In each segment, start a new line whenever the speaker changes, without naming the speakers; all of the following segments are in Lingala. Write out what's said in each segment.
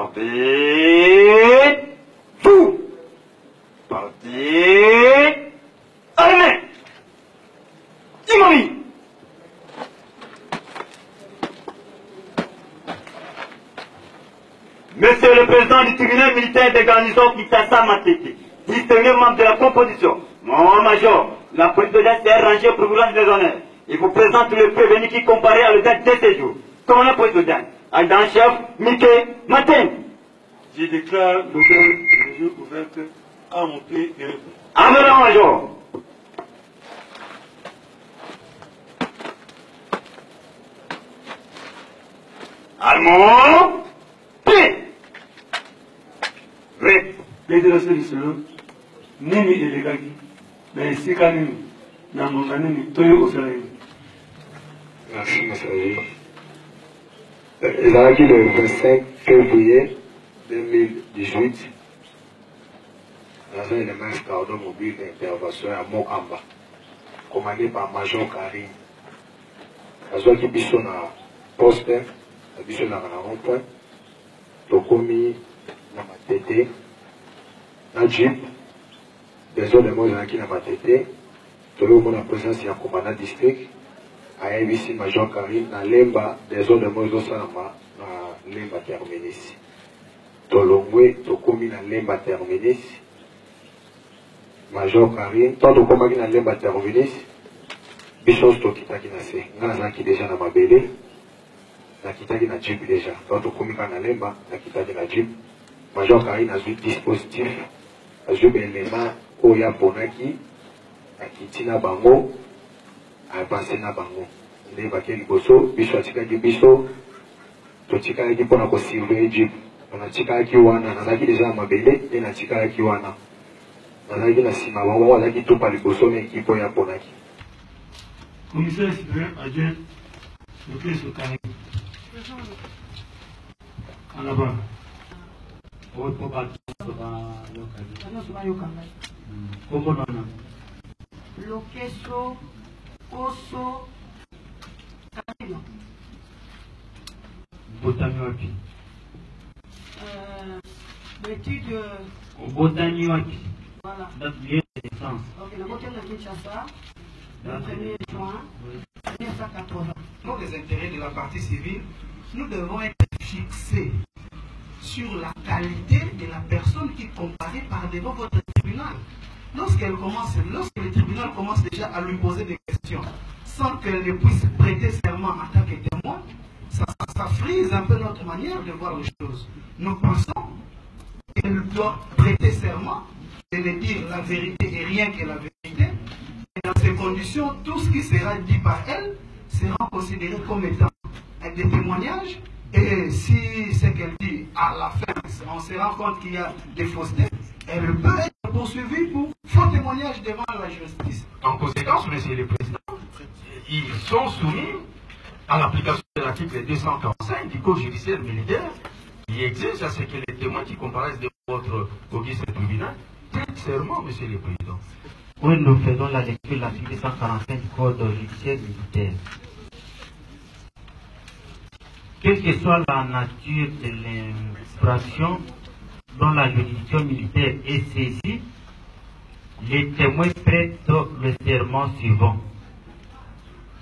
Parti. Fou. Parti. Armée. Imami. Monsieur le Président du tribunal militaire des garnisons Kitassa Matete, distingué membre de la composition, mon major, la police de l'Est est rangée pour vous rendre des honneurs. Il vous présente le prévenu qui comparait à l'audience de ces jours. Commandant police d'audience, adjudant-chef Mickey Matin.
Je déclare l'audience de jeu ouverte à monter et répondre.
Amenez major. Allemand.
Fédération du Solo, Nini et les Gagi, mais c'est quand même dans mon année, Toyo au soleil.
Merci, monsieur. Il a acquis le 25 février 2018 dans un élément escadron mobile d'intervention à Mokamba, commandé par Major Karim. Azwa qui biso na poste, biso na rond-point, Tokomi na Matete. Un jeep, des autres mots qui n'a pas été, tout le monde en présence du commandant district, à ABC Major Karim, dans l'emba des autres mots au Salama, dans l'emba terminis. Tolongwe, Tokomi dans l'emba terminis, Major Karim, tant de combat dans l'emba terminis, Bichos Tokita qui n'a fait, Naza qui déjà dans ma belle, na kita qui n'a jeep déjà, tant de combat dans l'emba, na kita qui n'a jeep, Major Karim a un dispositif. Je vais les mains au Yaponaki, à Kitina Bango, à Bassena Bango. Les Bakeli Bosso, Bishotika di Bisso, Totika qui pona possible Jeep. On a Tika Kiwana, on a qui déjà ma belle, et na Tika Kiwana. On a qui na Sima Bango, on a qui tout par les Bosso, mais qui pour Yaponaki.
Commissaire supérieur adjoint, le clé sur Karim. En avant.
Lokeso, Oso, Karino.
Botani wapi?
L'étude.
Botani wapi?
Voilà.
Date de naissance.
Ok, la moitié de Kinshasa, le 1er juin 1980.
Pour les intérêts de la partie civile, nous devons être fixés sur la qualité de la personne qui comparaît par devant votre tribunal. Lorsque le tribunal commence déjà à lui poser des questions sans qu'elle ne puisse prêter serment en tant que témoin, ça frise un peu notre manière de voir les choses. Nous pensons qu'elle doit prêter serment et de dire la vérité et rien que la vérité. Et dans ces conditions, tout ce qui sera dit par elle sera considéré comme étant des témoignages. Et si ce qu'elle dit à la fin, on se rend compte qu'il y a des faussetés, elle peut être poursuivie pour faux témoignage devant la justice.
En conséquence, Monsieur le Président, ils sont soumis à l'application de l'article 245 du Code judiciaire militaire qui exige à ce que les témoins qui comparaissent de votre auguste tribunal prêtent serment, Monsieur le Président.
Oui, nous faisons la lecture de l'article 245 du Code judiciaire militaire. Quelle que soit la nature de l'infraction dont la juridiction militaire est saisie, les témoins prêtent le serment suivant.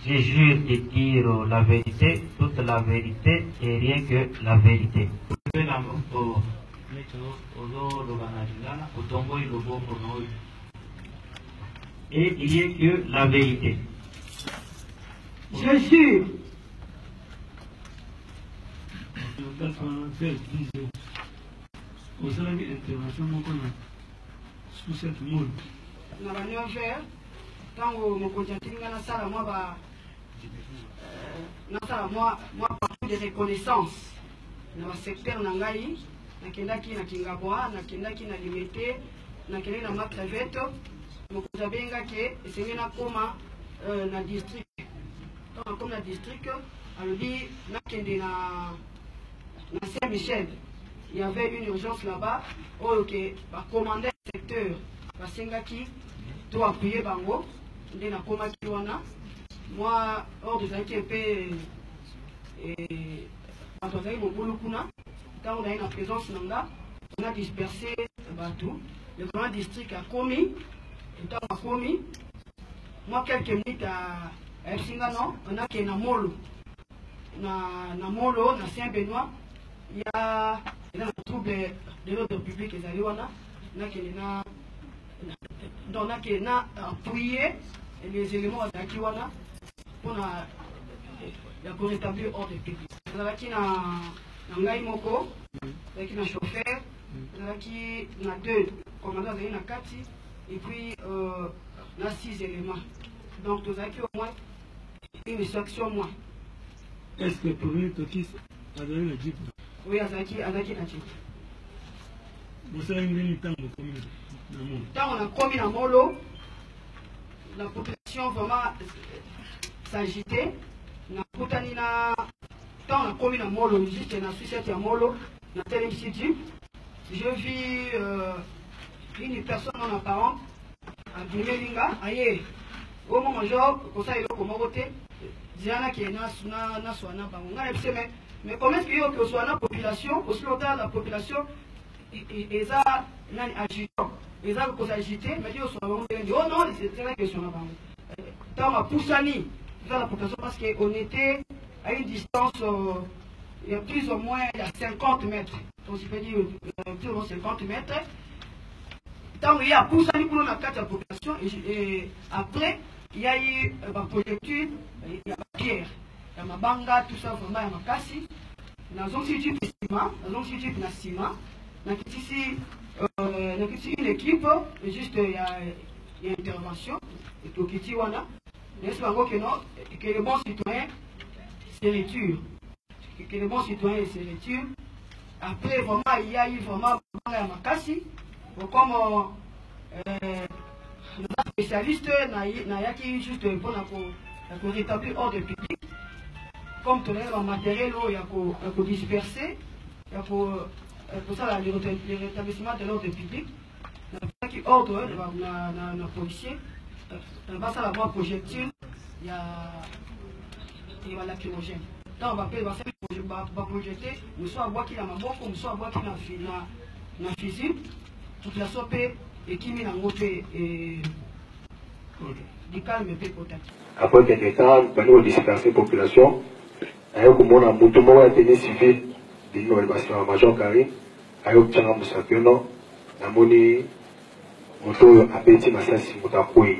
Je jure de dire la vérité, toute la vérité et rien que la vérité. Et rien que la vérité.
Je jure.
Vous avez une intervention sous cette moule.
Dans la nuit vert, quand vous conjecturez moi partout de reconnaissance dans le secteur Nangaï, nakendaki na Kingaboa, nakendaki na Limete, nakendaki na Matraveto, mokuzabenga ke esengena koma na district. Donc comme la district, alors dit nakende na Saint-Michel. Il y avait une urgence là-bas. Ok, bah commander le secteur, basengaki, tout appuyer bango, de na koma kiwana. Moi, hors des années un peu, quand on a eu mon boulot kuna, Quand on a une présence, on a dispersé tout. Le grand district a commis. Quand on a commis, moi, quelques minutes à Epsingano, on a qui est dans Molo. Dans Molo, dans Saint-Benoît, il y a un trouble de l'ordre public et on a qui est appuyé les éléments d'Akiwana pour rétablir l'ordre public. On a qui dans Ngaïmoko, on a qui dans chauffeur, on a qui dans 2 commandants de la Kati, et puis on a 6 éléments. Donc, nous avons au moins une section moins.
Est-ce que pour nous, Tokis a donné le Jeep?
Oui, Azaki a Jeep.
Vous savez, une temps de commune.
Quand on a commis dans Molo, la population vraiment s'agitait. Quand on a commis dans Molo, juste dans la sucette à Molo, dans tel Jeep, je vis une personne non apparente à Guimélinga, aïe. Au moment où comme ça, il a voté, Diana qui est na soana mais comment est-ce qu'il y a que soit la population, aussi longtemps la population, et ça, agitant, et ça, qu'on s'agite, mais dit, oh non, c'est la question là-bas. Dans ma poussani, dans la population, parce qu'on était à une distance, il y a plus ou moins 50 mètres. Donc, je peux dire plus ou moins 50 mètres. Tant il y a poussani pour la population, et après, il y a eu ma projectile, il y a ma pierre, il y a ma banga, tout ça, vraiment, il y a ma cassi. Dans un site de ciment, dans un site de ciment, dans une équipe, juste il y a une intervention, et tout qui wana. N'est-ce pas que les bons citoyens se retirent. Que les bons citoyens se retirent. Après, vraiment, il y a eu vraiment ma cassi. Comme les spécialistes n'ont juste pour rétablir l'ordre public. Comme tout le matériel, il y a pour disperser, il y a pour ça le rétablissement de l'ordre public. Il y a qui ordre dans les policiers. Il y a ça la voie projectile, il y a lacrymogène. Donc on va projeter, nous sommes à boire qui dans ma boque, nous sommes à boire qui dans la physique. Toute la sope et qui met en route et du calme et peut-être.
Après quelques temps, nous disperser la population. Avec mon amour, a tenu civil, d'une élévation à Major Carré, avec Tchanga Moussapiono, Namoni, Moto, Abeti Massassi, Moutakoui.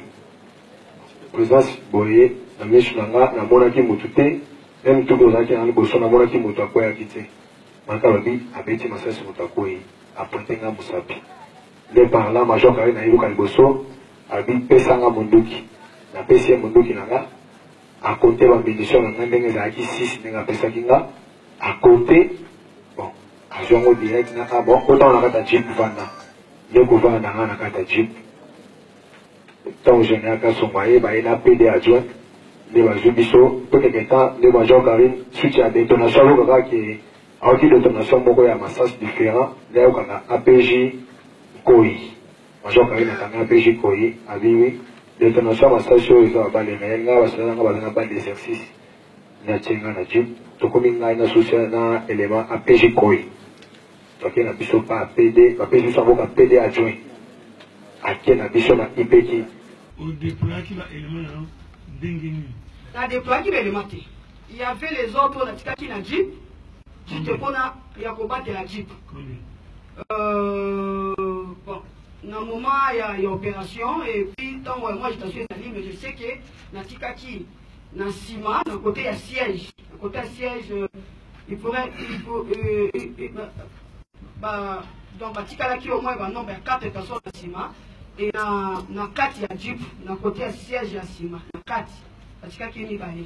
Présence Boye, Nameshunanga, Namonaki Moutouté, même tout le monde qui a un bosson, Namonaki Moutakoui a quitté. Makarobi, Abeti Massassi, Moutakoui, après Tenga Moussapi. Les parlant, Major Carré, Naïlo Kaliboso, Abi Pesanga Monduki, na Pessia Monduki Nanga. À côté de la bénédiction, on a 6 à côté, bon, à Jongo direct, bon, autant on a un jeep, il y a un jeep. Tant que je n'ai qu'à son moyen, il y a un PD adjoint, les Mazubiso, peut-être temps, les Major Karine, suite à des détonations, qui a une détonation, il y a un sens différent, il y a un APJ Koi. Major Karine a un APJ Koi, à Vivi. Détonation à station, ils ont les réels, d'exercice. Il y a un jeep, tout comme il y a un associé d'un élément APJ Koi. Donc il y a un pas PD, APJ Savo à PD adjoint. À qui il y a un IPK.
Au déploiement qui va élément d'Engeni.
La déploiement qui va élément. Il y avait les autres, on a dit qu'il y a un jeep. Juste pour il y a combattre la jeep. Bon. Dans le moment, il y a une opération, et puis, tant moi je suis allé, mais je sais que dans Tikaki, dans Sima, d'un côté il y a siège. D'un côté il y a siège, il pourrait. Donc, Tikaki, au moins, il y a un nombre de 4 personnes dans Sima, et dans 4, il y a Jeep, d'un côté il y a siège à Sima. Dans 4, Tikaki, il y a une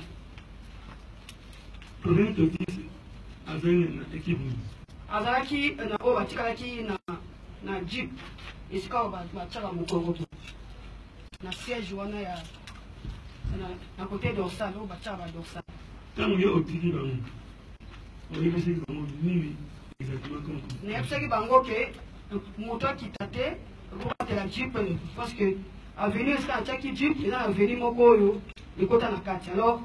Pour nous, tu dis, avec une équipe.
Azaraki, Tikaki, na Jeep. Et c'est quand on va faire mon corps. Na siège, on a à côté dorsal, on va faire un dorsal.
Quand on est au Tiki Bango, on est passé par mon nid, exactement comme ça.
On est passé par Bango, que moteur qui tâtait, on va la Jeep, parce que à venir, c'est un Tchaki Jeep, et là, à venir, mon corps, le côté de la carte. Alors,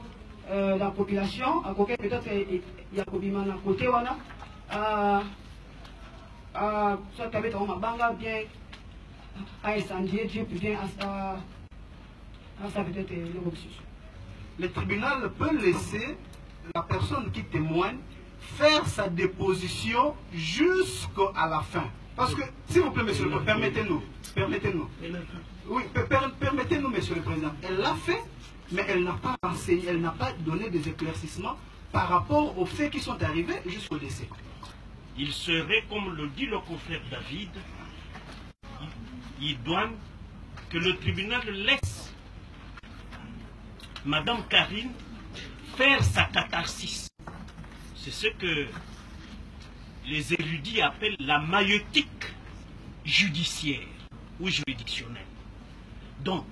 la population, à côté, peut-être, il y a un côté, on a, soit avec un mabanga bien à incendier, Dieu bien à ça peut-être le refus.
Le tribunal peut laisser la personne qui témoigne faire sa déposition jusqu'à la fin. Parce que, s'il vous plaît, monsieur le président, permettez-nous. Oui, permettez-nous, monsieur le président. Elle l'a fait, mais elle n'a pas enseigné, elle n'a pas donné des éclaircissements par rapport aux faits qui sont arrivés jusqu'au décès.
Il serait, comme le dit le confrère David, idoine que le tribunal laisse Madame Karine faire sa catharsis. C'est ce que les érudits appellent la maïeutique judiciaire ou juridictionnelle. Donc,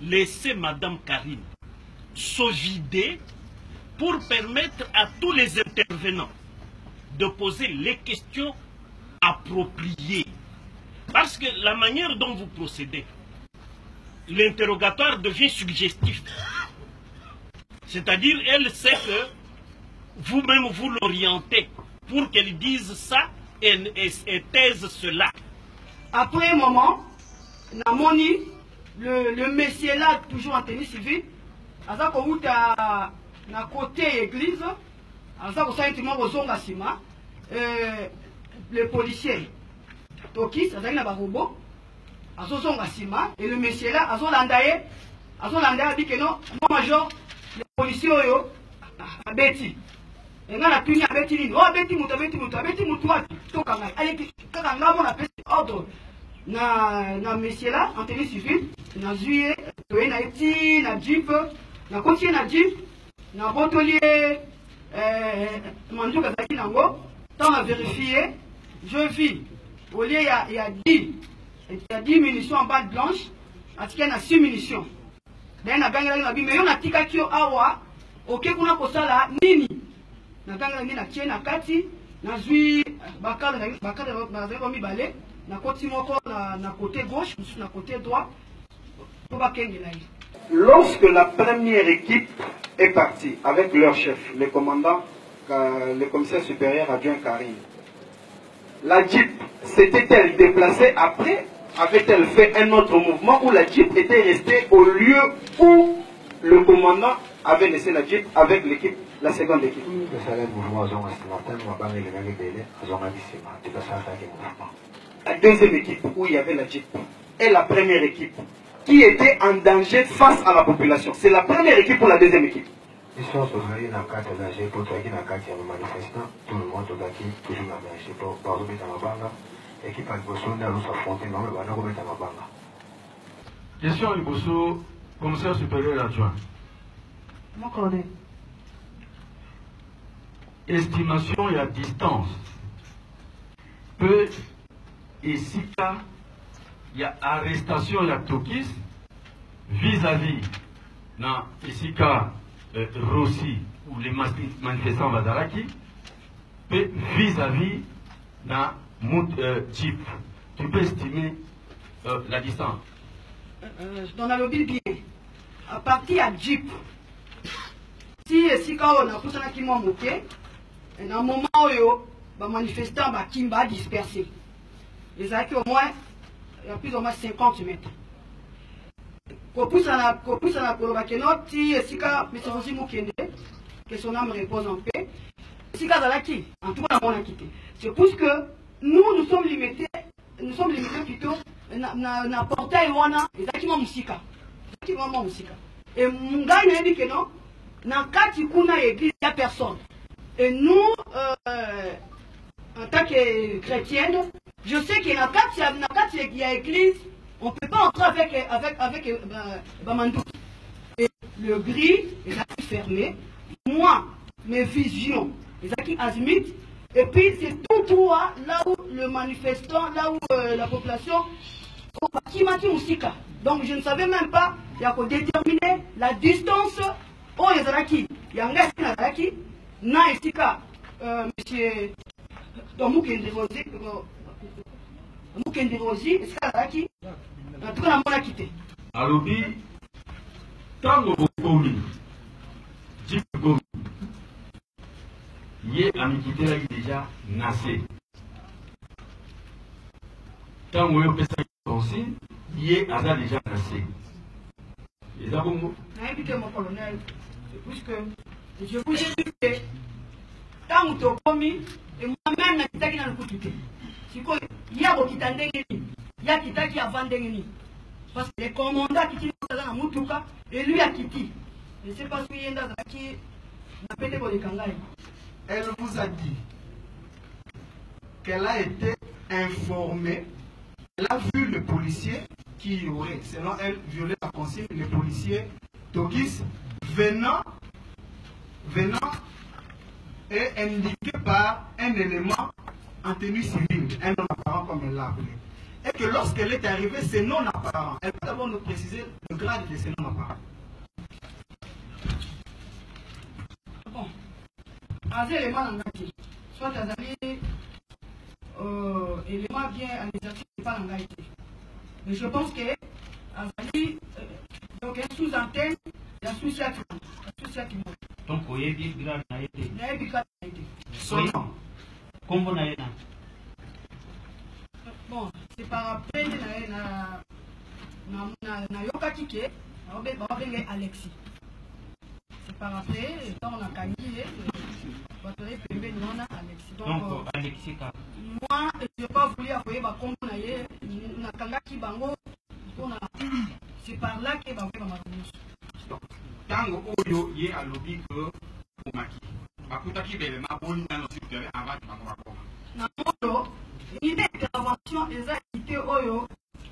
laissez Madame Karine se vider pour permettre à tous les intervenants de poser les questions appropriées. Parce que la manière dont vous procédez, l'interrogatoire devient suggestif. C'est-à-dire, elle sait que vous-même vous l'orientez pour qu'elle dise ça et taise cela.
Après un moment, le monsieur là, toujours en tenue civile, à côté église, le policier Tokis, et le monsieur là, a dit que non, mon major, le policier a bêti. Et on a puni à bêti, oh bêti moutou, ordre. Na monsieur là, en tenue civile, na juillet, na eti, na jeep, na continué na jeep, na botolier, manjou kazaki nango, tant à vérifier, je vis, au lieu il y a 10 munitions en balle blanche, parce qu'il y a 6 munitions. D'ailleurs, na gagné la vie, mais on a tika kio awa, ok, qu'on a kosala nini, na gagné na tien na kati, na juillet, bakal na mi balé. Na côté gauche, na côté droit.
Lorsque la première équipe est partie avec leur chef, le commandant, le commissaire supérieur adjoint Karine, la Jeep s'était-elle déplacée après? Avait-elle fait un autre mouvement ou la Jeep était restée au lieu où le commandant avait laissé la Jeep avec l'équipe, la seconde équipe? La deuxième équipe où il y avait la Jeep et la première équipe qui était en danger face à la population. C'est la première équipe ou la deuxième équipe?
Question Ibosso, commissaire supérieur adjoint. Estimation et à distance. Peu ici, il y a arrestation, il y a Tokis vis-à-vis ici Rossi ou les manifestants Vadalaki, et vis-à-vis Jeep. Tu peux estimer la distance?
Dans la lobby bien, à partir à Jeep, si on a poussé qui m'a moqué, dans un moment où les manifestants va disperser. Les acquis au moins, il y a plus ou moins 50 mètres. Que son âme repose en paix. C'est pour que nous sommes limités plutôt na portail wana ezakima musika. Et Mungani a dit que non, dans kati kuna église il n'y a personne. Et nous en tant que chrétienne, je sais qu'il y a il y a église, on ne peut pas entrer avec Bamandou. Et le gris est fermé. Moi, mes visions, les acquis azimut. Et puis c'est tout droit là où le manifestant, là où la population, donc je ne savais même pas, il y a qu'à déterminer la distance où les Araki. Il y a un gars qui est Araki, na estika, monsieur Mukende Rosi, est-ce qu'il Araki, en tout cas, on a quitté.
Alobi, tango bokomi, Jeep gomi, Yé Amikité là déjà nassé. Quand vous avez fait aussi, Yé Aza déjà nassé. Et ça bon?
Invité mon colonel, puisque je vous ai dit que tant que tu as commis, et moi-même, je suis dans le coup de thé. Il y a beaucoup qui a vendu. Parce que les commandants qui sont dans la Moutouka, et lui a quitté. Je ne sais pas si il y a dans la qui n'a pas été pour les Kangaï.
Elle vous a dit qu'elle a été informée, elle a vu le policier qui aurait, selon elle, violé la consigne, le policier Togis venant et indiqué par un élément en tenue civile, un non apparent comme elle l'a appelé. Et que lorsqu'elle est arrivée, c'est non apparent. Elle peut d'abord nous préciser le grade de ces non apparents.
Bon, à élément en Haïti, soit à élément bien en exercice, pas en Haïti. Mais je pense que Azali, donc un sous-antenne, il y a sous-antenne qui monte.
Donc, il y a des grades en Haïti.
Il y a des grades en Haïti.
Son nom.
Comment on a eu?
Bon, c'est par après, na yoka kike, Alexis. C'est par après, quand on a gagné, on a Alexis.
Donc, Alexis,
moi, je n'ai pas voulu appuyer ma combo, na kangaki bango, c'est par là que bango ma réponse.
Tango oyo ye alobi que Omaki. Bakutaki bele ma boni na no sutele avant bango bakoma.
Na moto, une intervention exacte oyo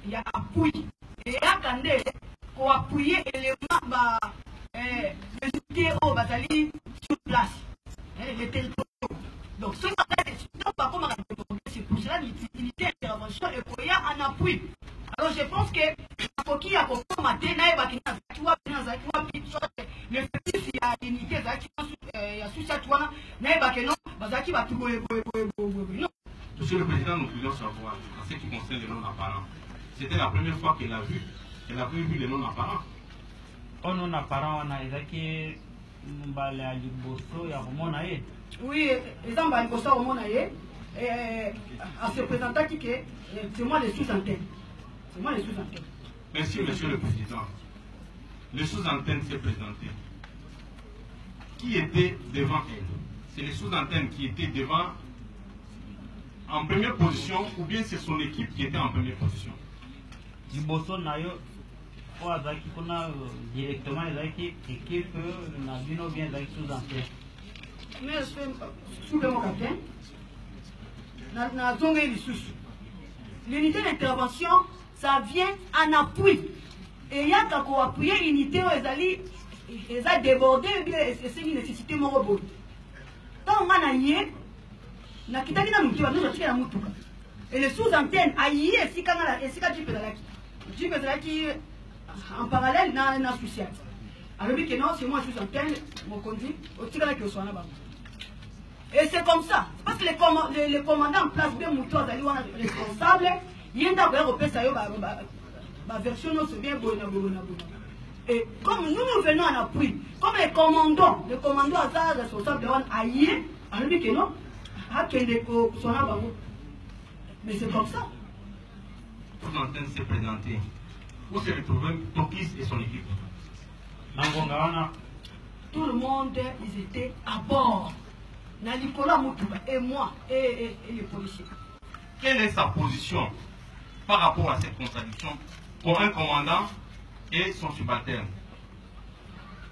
ya appui et ya kande ko appuyer élément ba unité au bazali sur place. Les territoires. Donc ce c'est pour cela l'utilité d'intervention et qu'il y a un appui. Alors je pense que faut qu'il y a un matin le petit il y a unité il y a sous cette one bazaki va tout non.
Monsieur le Président, nous voulons savoir, en ce qui concerne les non-apparents, c'était la première fois qu'elle a vu les non-apparents.
Oh, non-apparents, on a été à Liboso, à Romonaye.
Oui, les gens à Romonaye, à se présenter qui c'est moi les sous-antennes. C'est moi les sous-antennes.
Merci, Monsieur le Président. Les sous-antennes s'est présenté. Qui était devant elle? C'est les sous-antennes qui étaient devant en première position ou bien c'est son équipe qui était en première position?
Liboso nayo o azaki kuna directement ezaki équipe na bino bien ezaki sous-antenne.
Mais sous le capitaine na zonge lisusu. L'unité d'intervention ça vient en appui. Et il y a qu'à appuyer l'unité où ils ont débordé et c'est une nécessité mon robot. Quand on a nié na kitaki na mutu nous atika na mutuka et les sous-antennes aïe et si quand la et si quand tu peux là qui en parallèle na social alors que non c'est moi sous-antenne mon conduit au tika là que soit là-bas et c'est comme ça parce que les commandants en place bien mutu azali wana responsable yenda ba repesa yo ba version non c'est bien bona. Et comme nous venons en appui comme les commandants azar responsable de wana aïe alors que non. Mais c'est comme ça.
Sous-antenne s'est présenté. Où s'est retrouvé Tokis et son équipe?
Tout le monde, ils étaient à bord. Nicolas Moutouba et moi et les policiers.
Quelle est sa position par rapport à cette contradiction pour un commandant et son subalterne?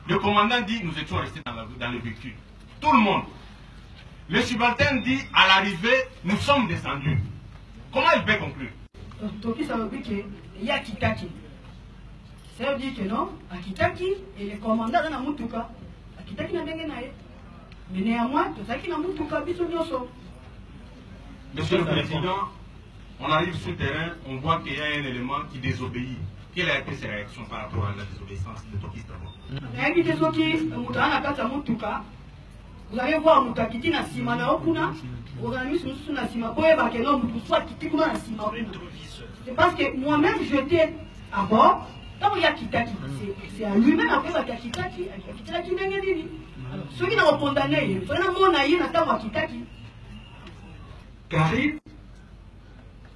Le commandant dit nous étions restés dans le véhicule. Tout le monde. Le subalterne dit à l'arrivée, nous sommes descendus. Comment il peut conclure?
Donc, ça veut dire qu'il y a Kitaki. Ça veut dire que non, à Kitaki, et les commandants dans la Moutouka, à Kitaki n'a pas gagné. Mais néanmoins, tout ça qui n'a Moutouka, bisous.
Monsieur le Président, on arrive sur le terrain, on voit qu'il y a un élément qui désobéit. Quelle a été ses réactions par rapport à la désobéissance de Tokis d'abord?
Vous allez voir Moukakiti na sima na okuna, organisme na sima boye bakeno mutu soit kiti kuna na sima. C'est parce que moi-même j'étais à bord Donc il y a Kitaki. C'est à lui-même après il y a Kitaki. Kitaki n'est rien dit. Ceux qui n'ont condamné, il faut que Kitaki.
Karim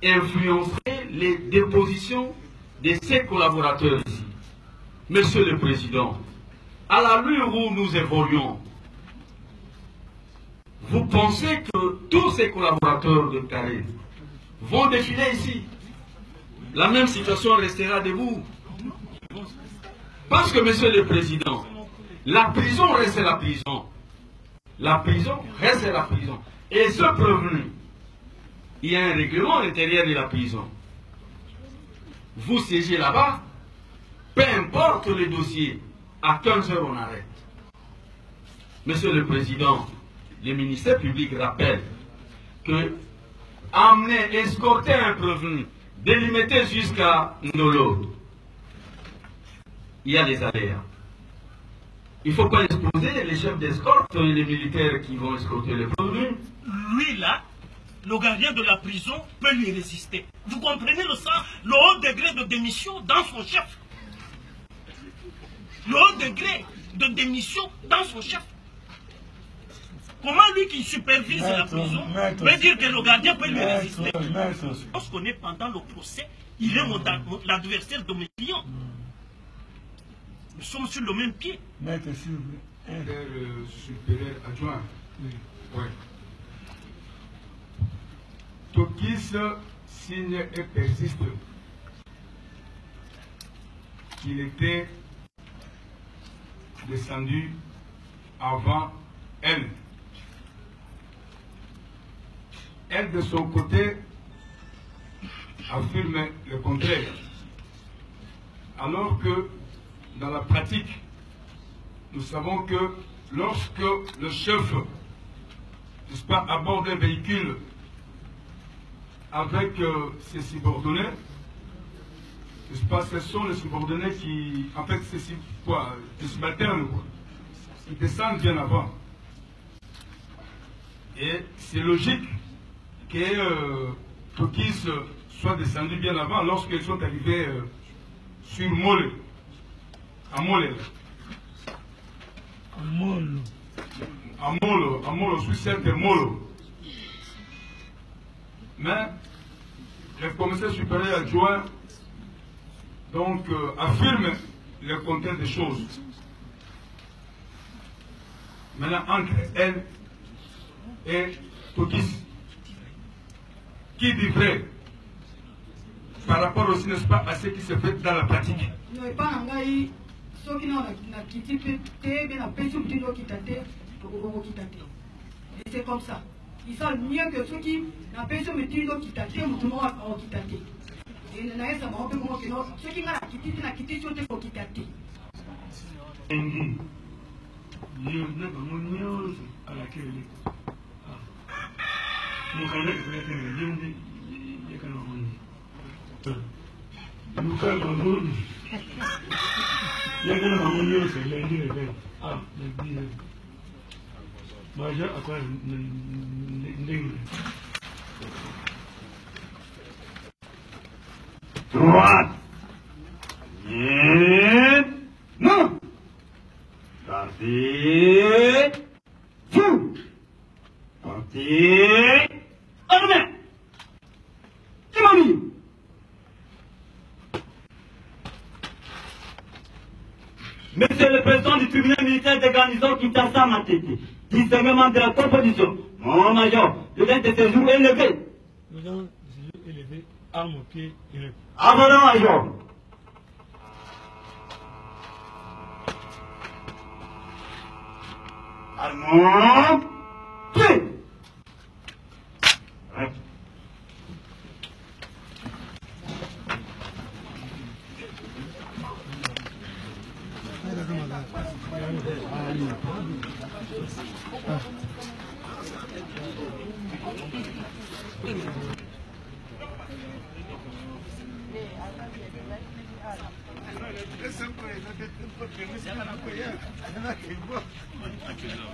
influencerait les dépositions de ses collaborateurs ici. Monsieur le Président, à l'allure où nous évoluons, vous pensez que tous ces collaborateurs de Karim vont défiler ici? La même situation restera debout. Parce que, Monsieur le Président, la prison reste la prison. La prison reste la prison. Et ce prévenu, il y a un règlement intérieur de la prison. Vous siégez là-bas, peu importe le dossier, à 15 heures on arrête. Monsieur le Président, le ministère public rappelle que amener, escorter un prévenu, délimiter jusqu'à Ndolo, il y a des aléas. Il ne faut pas exposer les chefs d'escorte et les militaires qui vont escorter les prévenus.
Lui là, le gardien de la prison peut lui résister. Vous comprenez le haut degré de démission dans son chef. Le haut degré de démission dans son chef. Comment lui qui supervise la prison peut dire que le gardien peut lui résister? Lorsqu'on est pendant le procès, il est l'adversaire de mes clients. Nous sommes sur le même pied.
Maître, s'il vous plaît.
Supérieur adjoint. Oui. Tokis signe et persiste qu'il était descendu avant elle. Elle, de son côté, affirme le contraire. Alors que, dans la pratique, nous savons que lorsque le chef, n'est-ce pas, aborde un véhicule avec ses subordonnés, n'est-ce pas, ce sont les subordonnés qui, en fait, c'est quoi, des subalternes, quoi. Ils descendent bien avant. Et c'est logique que Tokis soit descendu bien avant lorsqu'ils sont arrivés sur Mole. À Mole. À Molo, sur cette Molo. Mais le commissaire supérieur adjoint donc affirme le contraire des choses. Maintenant, entre elle et Tokis, qui dit vrai par rapport aussi, n'est-ce pas, à ce qui se fait dans la pratique?
Et c'est comme ça. Ils savent mieux que ceux qui n'ont pas besoin de dire qu'ils t'attendent, tout le monde a quitté. Et il y a ceux qui n'ont quitté, sont qui t'attendent.
Droite. Non. Parti. Fou. Parti. Armée. Imani. Monsieur le Président du tribunal militaire de garnison Kinshasa Matete, discernement de la composition, mon major, le temps de séjour élevé.
Le temps de séjour élevé, arme au pied et
Avant major. Armand, pied.
Aquilo.